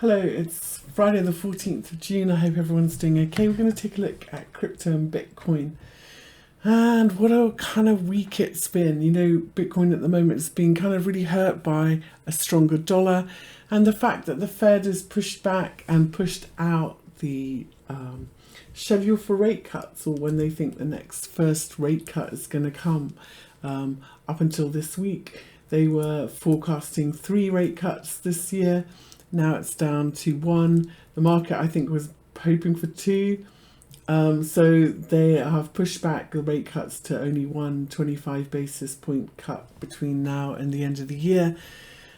Hello, it's Friday the 14th of June. I hope everyone's doing okay. We're going to take a look at crypto and Bitcoin and what a kind of week it's been. You know, Bitcoin at the moment has been kind of really hurt by a stronger dollar and the fact that the Fed has pushed back and pushed out the schedule for rate cuts, or when they think the next first rate cut is going to come. Up until this week, they were forecasting 3 rate cuts this year. Now it's down to 1. The market, I think, was hoping for 2. So they have pushed back the rate cuts to only 1 25 basis point cut between now and the end of the year.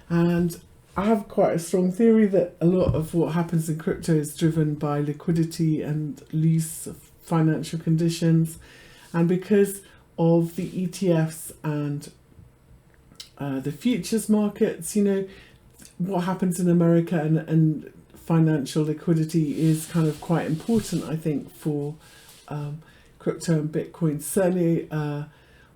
And I have quite a strong theory that a lot of what happens in crypto is driven by liquidity and loose financial conditions. And because of the ETFs and the futures markets, you know, what happens in America and financial liquidity is kind of quite important, I think, for crypto and Bitcoin. Certainly,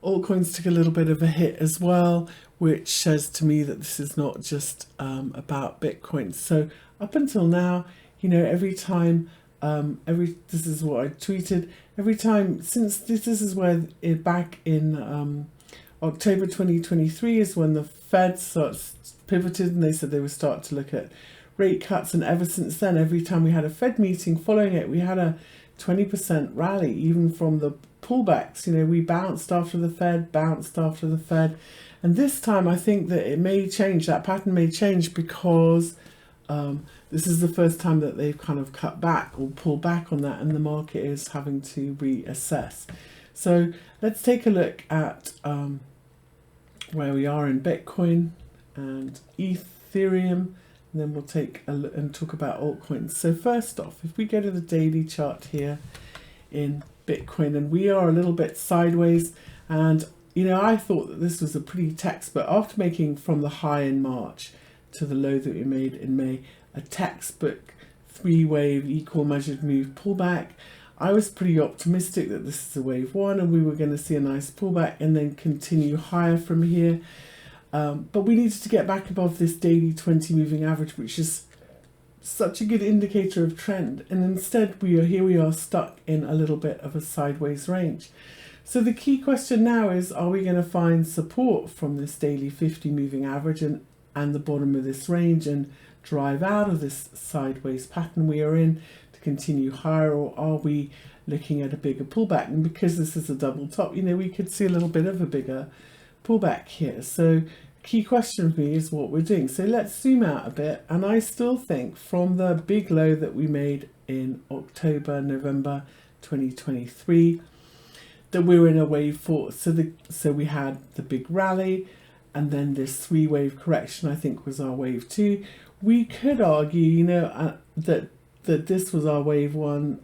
altcoins took a little bit of a hit as well, which says to me that this is not just about Bitcoin. So up until now, you know, every time, this is what I tweeted, every time since this is where back in October 2023 is when the Fed pivoted and they said they would start to look at rate cuts, and ever since then, every time we had a Fed meeting following it, we had a 20% rally, even from the pullbacks. You know, we bounced after the Fed, and this time I think that it may change, that pattern may change, because this is the first time that they've kind of cut back or pulled back on that, and the market is having to reassess. So let's take a look at where we are in Bitcoin and Ethereum, and then we'll take a look and talk about altcoins. So first off, if we go to the daily chart here in Bitcoin, and we are a little bit sideways, and you know, I thought that this was a pretty textbook, after making from the high in March to the low that we made in May, a textbook 3-wave equal measured move pullback. I was pretty optimistic that this is a wave 1 and we were going to see a nice pullback and then continue higher from here. But we needed to get back above this daily 20 moving average, which is such a good indicator of trend. And instead we are stuck in a little bit of a sideways range. So the key question now is, are we going to find support from this daily 50 moving average and the bottom of this range and drive out of this sideways pattern we are in to continue higher, or are we looking at a bigger pullback? And because this is a double top, you know, we could see a little bit of a bigger pullback here. So key question for me is what we're doing. So let's zoom out a bit, and I still think from the big low that we made in November 2023 that we're in a wave 4. So we had the big rally, and then this 3-wave correction, I think, was our wave 2. We could argue, you know, that this was our wave 1,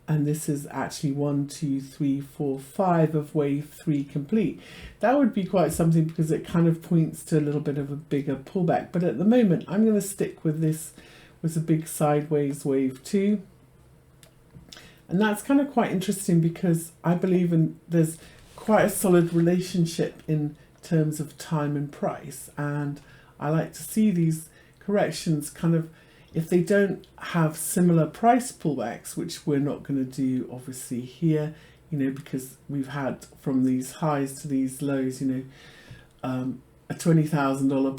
and this is actually 1, 2, 3, 4, 5 of wave 3 complete. That would be quite something, because it kind of points to a little bit of a bigger pullback. But at the moment, I'm going to stick with this was a big sideways wave 2. And that's kind of quite interesting, because I believe there's quite a solid relationship in terms of time and price. And I like to see these corrections kind of, if they don't have similar price pullbacks, which we're not going to do obviously here, you know, because we've had from these highs to these lows, you know, a $20,000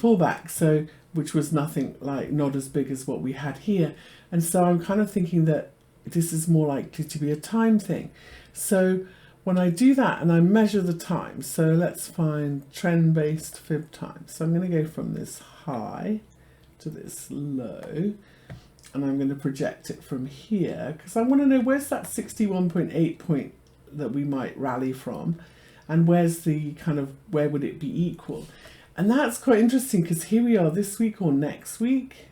pullback, so which was nothing, like not as big as what we had here. And so I'm kind of thinking that this is more likely to be a time thing. So when I do that and I measure the time, so let's find trend-based fib time. So I'm going to go from this high to this low, and I'm going to project it from here, because I want to know where's that 61.8 point that we might rally from, and where's the kind of, where would it be equal? And that's quite interesting, because here we are this week or next week,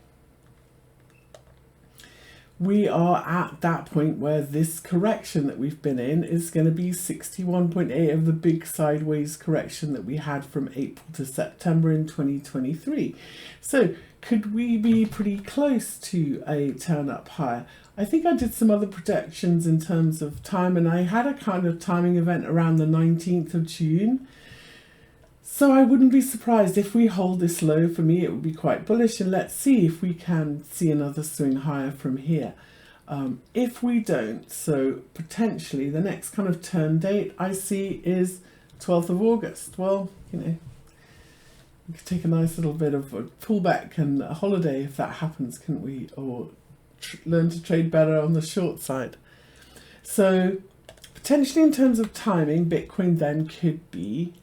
we are at that point where this correction that we've been in is going to be 61.8 of the big sideways correction that we had from April to September in 2023. So could we be pretty close to a turn up higher? I think I did some other projections in terms of time, and I had a kind of timing event around the 19th of June. So I wouldn't be surprised if we hold this low. For me, it would be quite bullish, and let's see if we can see another swing higher from here. If we don't, so potentially the next kind of turn date I see is 12th of August. Well, you know, we could take a nice little bit of a pullback and a holiday if that happens, couldn't we? Or learn to trade better on the short side. So potentially in terms of timing, Bitcoin then could be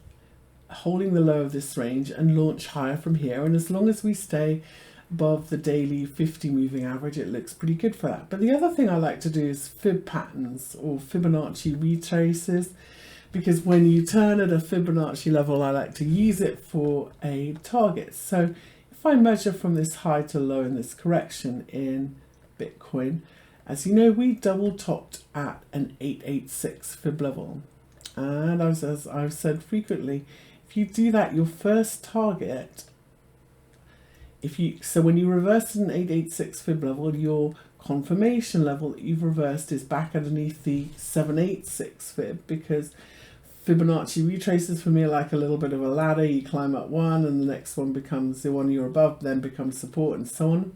holding the low of this range and launch higher from here. And as long as we stay above the daily 50 moving average, it looks pretty good for that. But the other thing I like to do is fib patterns or Fibonacci retraces, because when you turn at a Fibonacci level, I like to use it for a target. So if I measure from this high to low in this correction in Bitcoin, as you know, we double topped at an 886 fib level. And as I've said frequently, if you do that, your first target, so when you reverse an 886 fib level, your confirmation level that you've reversed is back underneath the 786 fib, because Fibonacci retraces for me are like a little bit of a ladder. You climb up one and the next one becomes the one you're above, then becomes support, and so on.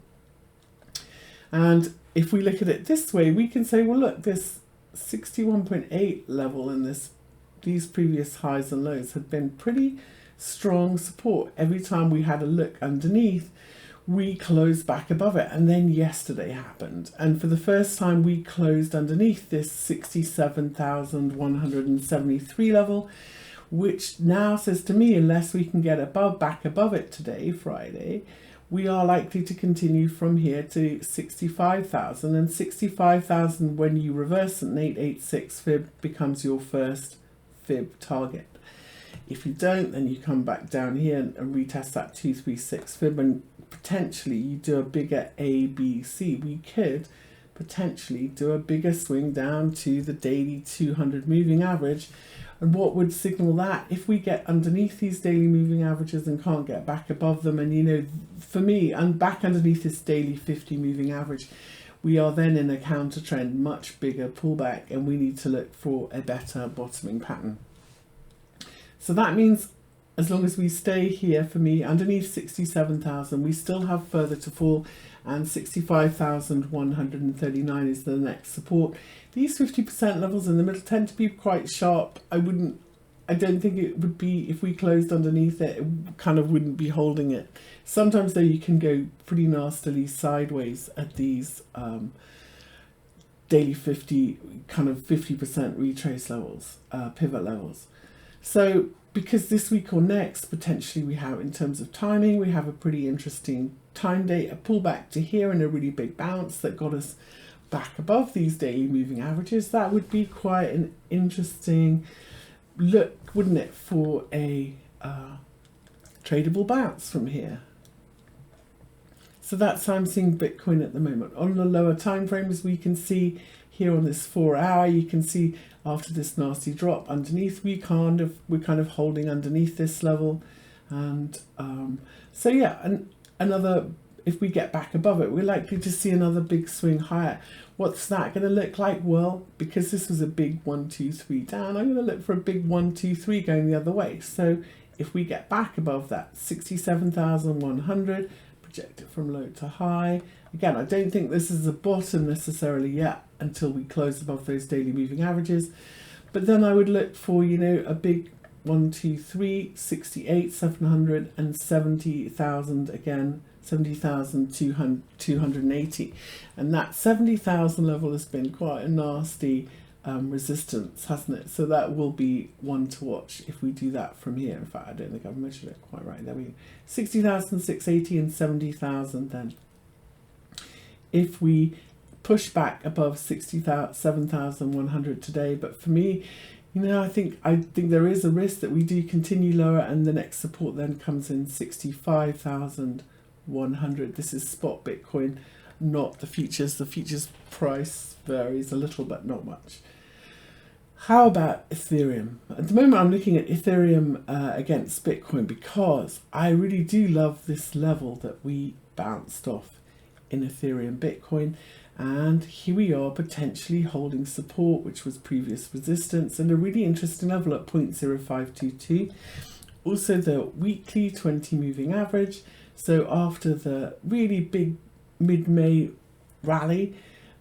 And if we look at it this way, we can say, well, look, this 61.8 level in these previous highs and lows had been pretty strong support. Every time we had a look underneath, we closed back above it. And then yesterday happened. And for the first time, we closed underneath this 67,173 level, which now says to me, unless we can get back above it today, Friday, we are likely to continue from here to 65,000. And 65,000, when you reverse an 886 fib, becomes your first fib target. If you don't, then you come back down here and retest that 236 fib, and potentially you do a bigger ABC. We could potentially do a bigger swing down to the daily 200 moving average. And what would signal that? If we get underneath these daily moving averages and can't get back above them, and you know, for me, and back underneath this daily 50 moving average, we are then in a counter trend, much bigger pullback, and we need to look for a better bottoming pattern. So that means as long as we stay here, for me, underneath 67,000, we still have further to fall, and 65,139 is the next support. These 50% levels in the middle tend to be quite sharp. I don't think it would be, if we closed underneath it, it kind of wouldn't be holding it. Sometimes though, you can go pretty nastily sideways at these daily 50, kind of 50% retrace levels, pivot levels. So because this week or next, potentially we have, in terms of timing, we have a pretty interesting time date, a pullback to here and a really big bounce that got us back above these daily moving averages. That would be quite an interesting look, wouldn't it, for a tradable bounce from here. So that's how I'm seeing Bitcoin at the moment. On the lower time frames, we can see here on this 4 hour, you can see after this nasty drop underneath, we're kind of holding underneath this level. And so yeah, and another, if we get back above it, we're likely to see another big swing higher. What's that going to look like? Well, because this was a big 1, 2, 3 down, I'm going to look for a big 1, 2, 3 going the other way. So if we get back above that 67,100, project it from low to high. Again, I don't think this is a bottom necessarily yet until we close above those daily moving averages. But then I would look for, you know, a big 1, 2, 3, 68,700 and 70,000 again, 70,280. And that 70,000 level has been quite a nasty resistance, hasn't it? So that will be one to watch if we do that from here. In fact, I don't think I've measured it quite right. There we go. 60,680 and 70,000 then. If we push back above 67,100 today, but for me, you know, I think there is a risk that we do continue lower, and the next support then comes in 65,100. This is spot Bitcoin, not the futures. The futures price varies a little, but not much. How about Ethereum? At the moment, I'm looking at Ethereum against Bitcoin because I really do love this level that we bounced off in Ethereum Bitcoin. And here we are potentially holding support, which was previous resistance, and a really interesting level at 0.0522. Also the weekly 20 moving average. So after the really big mid-May rally,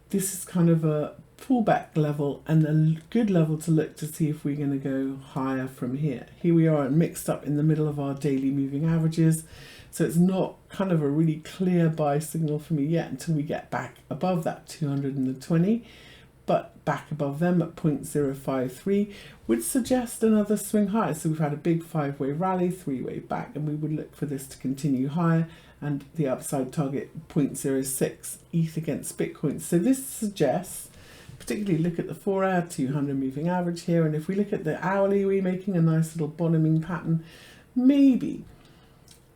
this is kind of a pullback level and a good level to look to see if we're going to go higher from here. Here we are mixed up in the middle of our daily moving averages. So it's not kind of a really clear buy signal for me yet until we get back above that 220. But back above them at 0.053 would suggest another swing higher. So we've had a big 5-way rally, 3-way back, and we would look for this to continue higher, and the upside target 0.06 ETH against Bitcoin. So this suggests, particularly look at the 4-hour 200 moving average here, and if we look at the hourly, we're making a nice little bottoming pattern. Maybe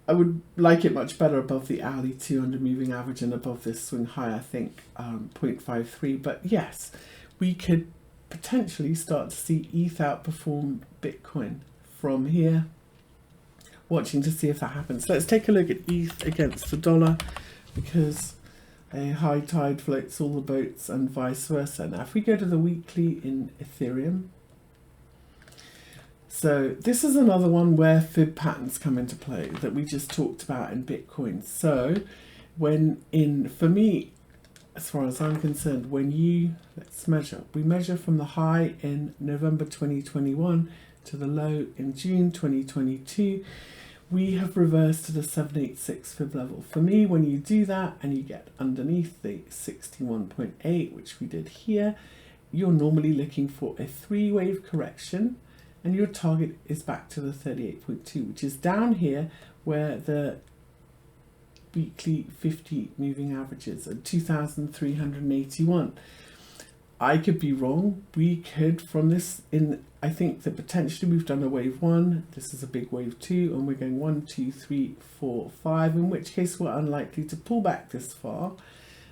I would like it much better above the hourly 200 moving average and above this swing high, I think 0.53. But yes, we could potentially start to see ETH outperform Bitcoin from here. Watching to see if that happens. Let's take a look at ETH against the dollar, because a high tide floats all the boats and vice versa. Now if we go to the weekly in Ethereum, so this is another one where fib patterns come into play that we just talked about in Bitcoin. So for me, as far as I'm concerned, let's measure. We measure from the high in November 2021 to the low in June 2022. We have reversed to the 786 fib level. For me, when you do that and you get underneath the 61.8, which we did here, you're normally looking for a 3-wave correction, and your target is back to the 38.2, which is down here where the weekly 50 moving averages at 2,381. I could be wrong. We could, from this, I think that potentially we've done a wave 1, this is a big wave 2, and we're going 1, 2, 3, 4, 5, in which case we're unlikely to pull back this far.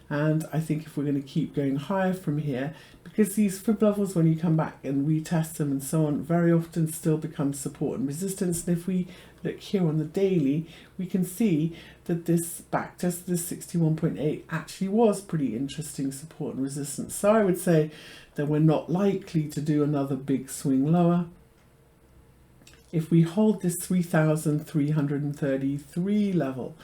And I think if we're going to keep going higher from here, because these fib levels, when you come back and retest them and so on, very often still become support and resistance. And if we look here on the daily, we can see that this backtest, this 61.8, actually was pretty interesting support and resistance. So I would say that we're not likely to do another big swing lower. If we hold this 3,333 level,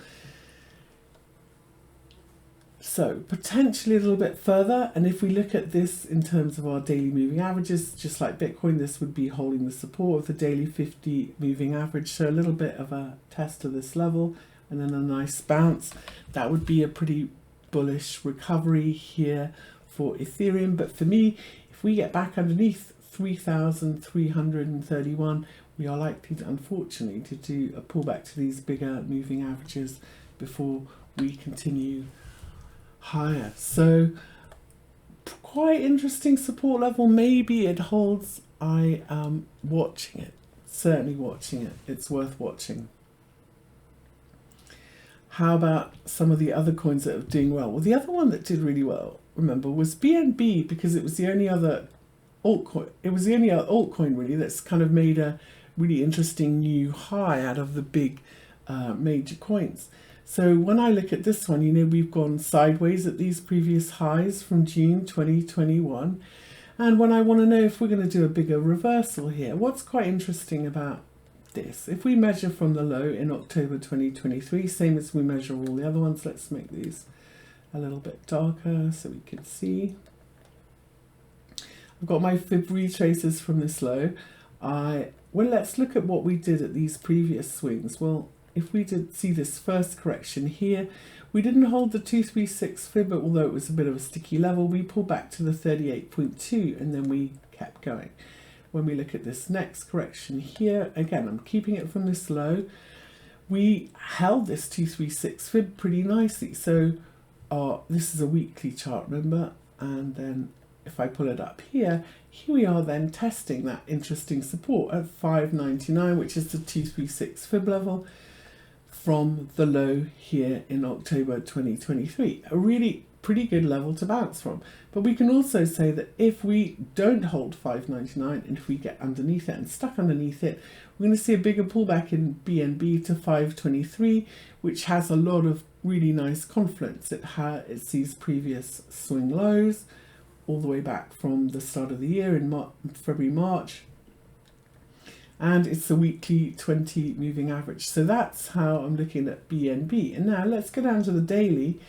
so potentially a little bit further, and if we look at this in terms of our daily moving averages, just like Bitcoin, this would be holding the support of the daily 50 moving average. So a little bit of a test of this level and then a nice bounce. That would be a pretty bullish recovery here for Ethereum. But for me, if we get back underneath 3,331, we are likely to, unfortunately, to do a pullback to these bigger moving averages before we continue higher. So quite interesting support level. Maybe it holds. I am watching it, certainly watching it. It's worth watching. How about some of the other coins that are doing well? Well, the other one that did really well, remember, was BNB, because it was the only other altcoin. It was the only other altcoin really that's kind of made a really interesting new high out of the big major coins. So when I look at this one, we've gone sideways at these previous highs from June 2021. And when I want to know if we're going to do a bigger reversal here, what's quite interesting about this, if we measure from the low in October 2023, same as we measure all the other ones, let's make these a little bit darker so we can see. I've got my fib retraces from this low. Well, let's look at what we did at these previous swings. Well, if we did see this first correction here, we didn't hold the 236 fib, although it was a bit of a sticky level. We pulled back to the 38.2 and then we kept going. When we look at this next correction here, again, I'm keeping it from this low. We held this 236 fib pretty nicely. So this is a weekly chart, remember? And then if I pull it up here we are then testing that interesting support at 599, which is the 236 fib level from the low here in October 2023. A really pretty good level to bounce from. But we can also say that if we don't hold 599 and if we get underneath it and stuck underneath it, we're going to see a bigger pullback in BNB to 523, which has a lot of really nice confluence. It sees previous swing lows all the way back from the start of the year in February, March. and it's the weekly 20 moving average. So that's how I'm looking at BNB. And now let's go down to the daily,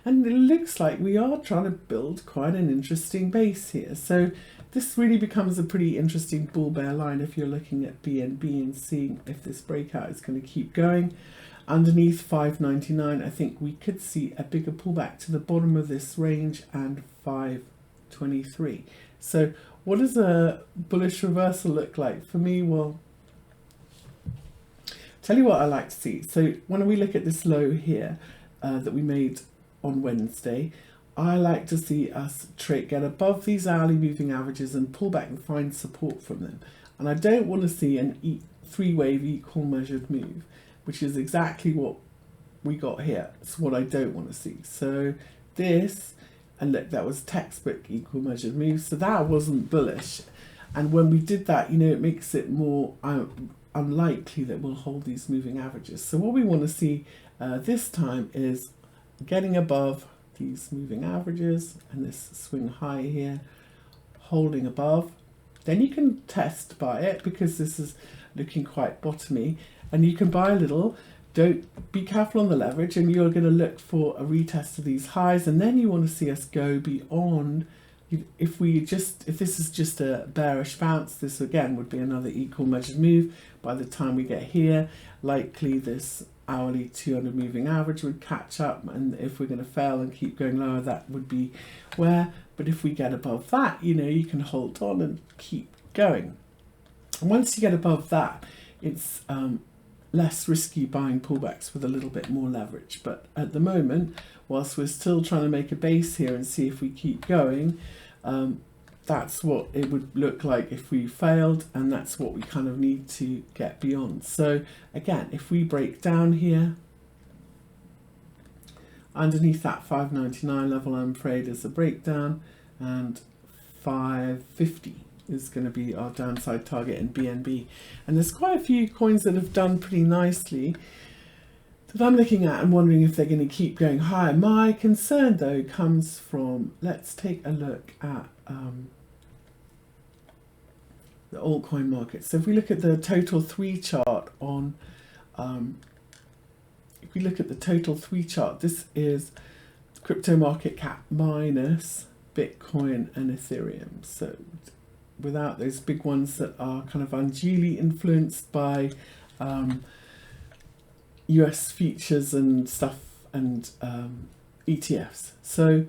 and it looks like we are trying to build quite an interesting base here. So this really becomes a pretty interesting bull bear line if you're looking at BNB and seeing if this breakout is going to keep going. Underneath 599, I think we could see a bigger pullback to the bottom of this range and 523. So what does a bullish reversal look like? For me, well, tell you what I like to see. So when we look at this low here that we made on Wednesday, I like to see us get above these hourly moving averages and pull back and find support from them. And I don't want to see an three-wave equal measured move, which is exactly what we got here. It's what I don't want to see. So this, and look, that was textbook equal measured move. So that wasn't bullish. And when we did that, you know, it makes it more unlikely that we'll hold these moving averages. So what we want to see this time is getting above these moving averages and this swing high here, holding above. Then you can test buy it because this is looking quite bottomy, and you can buy a little. Don't be careful on the leverage, and you're going to look for a retest of these highs, and then you want to see us go beyond. If this is just a bearish bounce, this again would be another equal measured move. By the time we get here, likely this hourly 200 moving average would catch up, and if we're going to fail and keep going lower, that would be where. But if we get above that, you know, you can hold on and keep going. And once you get above that, it's less risky buying pullbacks with a little bit more leverage. But at the moment, whilst we're still trying to make a base here and see if we keep going, that's what it would look like if we failed, and that's what we kind of need to get beyond. So again, if we break down here underneath that 599 level, I'm afraid is a breakdown, and 550 is going to be our downside target in BNB. And there's quite a few coins that have done pretty nicely that I'm looking at and wondering if they're going to keep going higher. My concern though comes from, let's take a look at the altcoin market. So if we look at the total 3 chart on, if we look at the total 3 chart, this is crypto market cap minus Bitcoin and Ethereum. So without those big ones that are kind of unduly influenced by US features and stuff and ETFs. So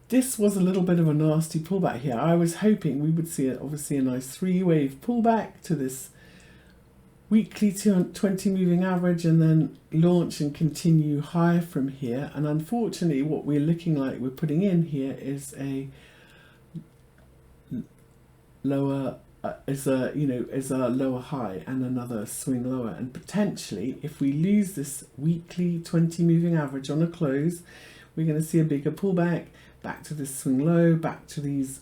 this was a little bit of a nasty pullback here. I was hoping we would see obviously a nice 3-wave pullback to this weekly 220 moving average, and then launch and continue higher from here. And unfortunately, what we're looking like we're putting in here is a lower is a lower high and another swing lower, and potentially if we lose this weekly 20 moving average on a close, we're going to see a bigger pullback back to this swing low, back to these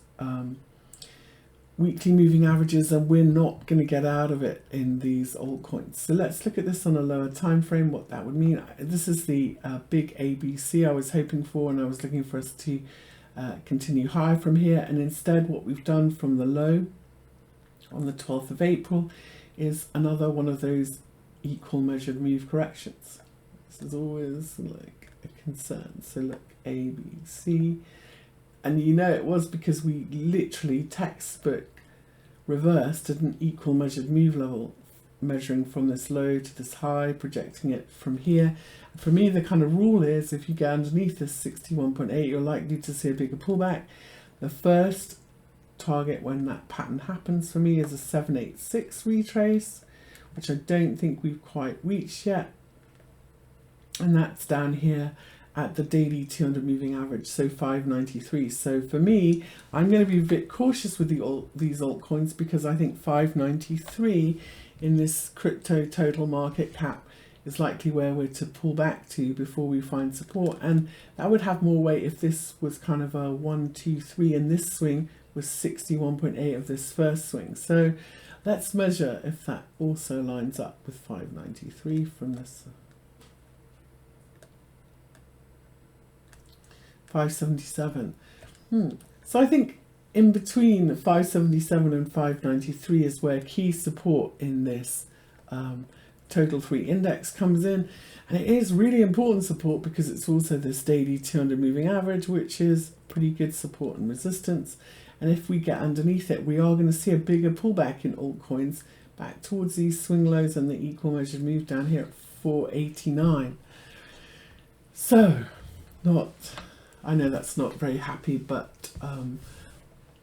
weekly moving averages, and we're not going to get out of it in these altcoins. So let's look at this on a lower time frame, what that would mean. This is the big ABC I was hoping for, and I was looking for us to continue high from here, and instead what we've done from the low on the 12th of April is another one of those equal measured move corrections. This is always like a concern. So look, A, B, C, and you know it was because we literally textbook reversed at an equal measured move level, measuring from this low to this high, projecting it from here. For me, the kind of rule is if you get underneath this 61.8, you're likely to see a bigger pullback. The first target when that pattern happens for me is a 786 retrace, which I don't think we've quite reached yet, and that's down here at the daily 200 moving average, so 593. So for me, I'm going to be a bit cautious with these altcoins, because I think 593 in this crypto total market cap is likely where we're to pull back to before we find support, and that would have more weight if this was kind of a 1, 2, 3, and this swing was 61.8 of this first swing. So let's measure if that also lines up with 593 from this 577. So I think in between 577 and 593 is where key support in this total 3 index comes in, and it is really important support because it's also this daily 200 moving average, which is pretty good support and resistance. And if we get underneath it, we are going to see a bigger pullback in altcoins back towards these swing lows and the equal measured move down here at 489. So I know that's not very happy, but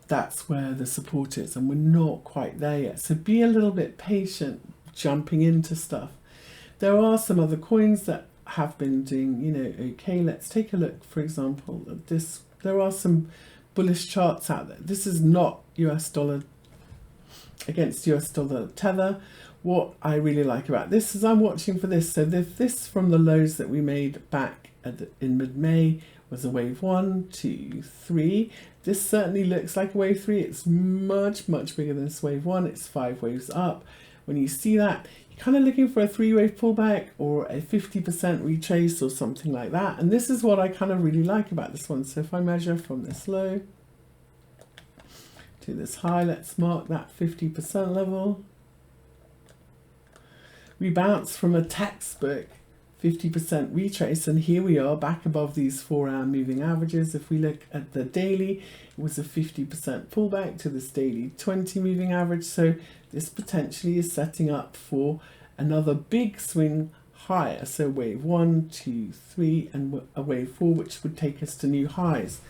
that's where the support is, and we're not quite there yet. So be a little bit patient jumping into stuff. There are some other coins that have been doing, okay. Let's take a look, for example, at this. There are some bullish charts out there. This is not US dollar against US dollar tether. What I really like about this is I'm watching for this. So this from the lows that we made back in mid-May was a wave 1, 2, 3. This certainly looks like a wave 3. It's much bigger than this wave 1. It's 5 waves up. When you see that, you're kind of looking for a 3-wave pullback or a 50% retrace or something like that. And this is what I kind of really like about this one. So if I measure from this low to this high, let's mark that 50% level. We bounce from a textbook 50% retrace, and here we are back above these 4-hour moving averages. If we look at the daily, it was a 50% pullback to this daily 20 moving average. So this potentially is setting up for another big swing higher. So wave 1, 2, 3, and a wave 4, which would take us to new highs.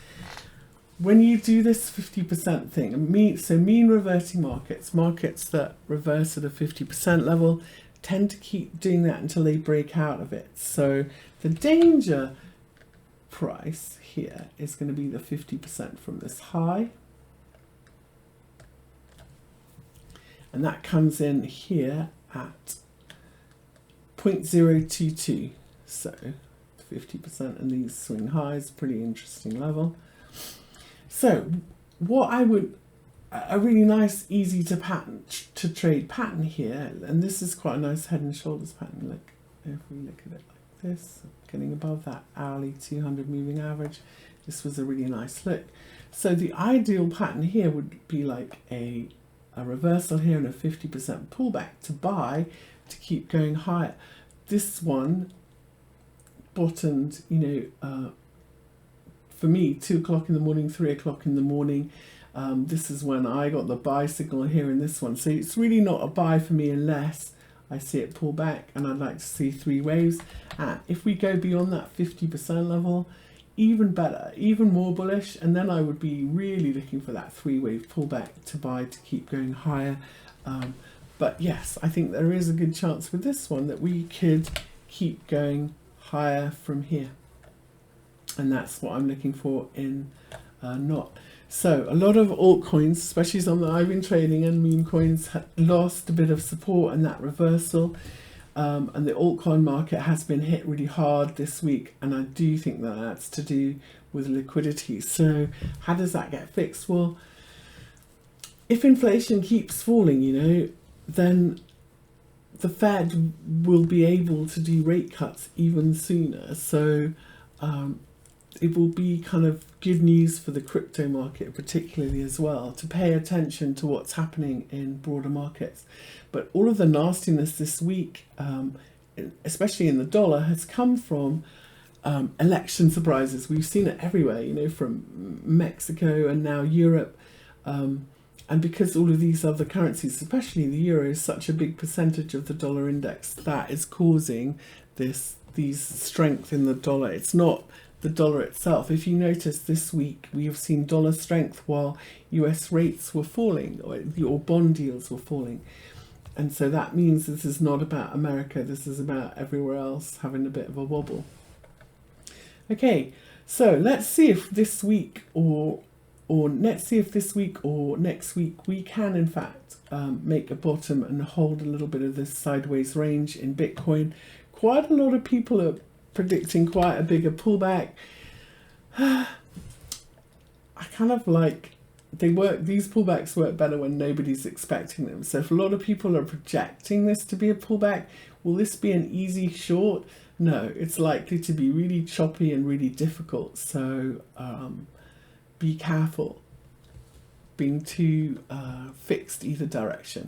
When you do this 50% thing, mean reverting markets that reverse at a 50% level, tend to keep doing that until they break out of it. So the danger price here is going to be the 50% from this high, and that comes in here at 0.022. So 50% and these swing highs, pretty interesting level. So what I would, a really nice, easy to trade pattern here, and this is quite a nice head and shoulders pattern. Look, if we look at it like this, getting above that hourly 200 moving average, this was a really nice look. So the ideal pattern here would be like a reversal here and a 50% pullback to buy to keep going higher. This one bottomed, for me, 2 o'clock in the morning, 3 o'clock in the morning. This is when I got the buy signal here in this one. So it's really not a buy for me unless I see it pull back, and I'd like to see 3 waves. And if we go beyond that 50% level, even better, even more bullish, and then I would be really looking for that 3-wave pullback to buy to keep going higher. But yes, I think there is a good chance with this one that we could keep going higher from here. And that's what I'm looking for in NOT. So a lot of altcoins, especially some that I've been trading, and meme coins, lost a bit of support in that reversal. And the altcoin market has been hit really hard this week, and I do think that that's to do with liquidity. So how does that get fixed? Well, if inflation keeps falling, then the Fed will be able to do rate cuts even sooner. So it will be kind of good news for the crypto market particularly as well, to pay attention to what's happening in broader markets. But all of the nastiness this week, especially in the dollar, has come from election surprises. We've seen it everywhere, from Mexico and now Europe. And because all of these other currencies, especially the euro, is such a big percentage of the dollar index, that is causing these strength in the dollar. It's not the dollar itself. If you notice this week, we have seen dollar strength while US rates were falling, or bond yields were falling. And so that means this is not about America, this is about everywhere else having a bit of a wobble. Okay, so let's see if this week or next week we can in fact make a bottom and hold a little bit of this sideways range in Bitcoin. Quite a lot of people are predicting quite a bigger pullback. I kind of like these pullbacks work better when nobody's expecting them. So if a lot of people are projecting this to be a pullback, will this be an easy short? No, it's likely to be really choppy and really difficult. So be careful. been too fixed either direction.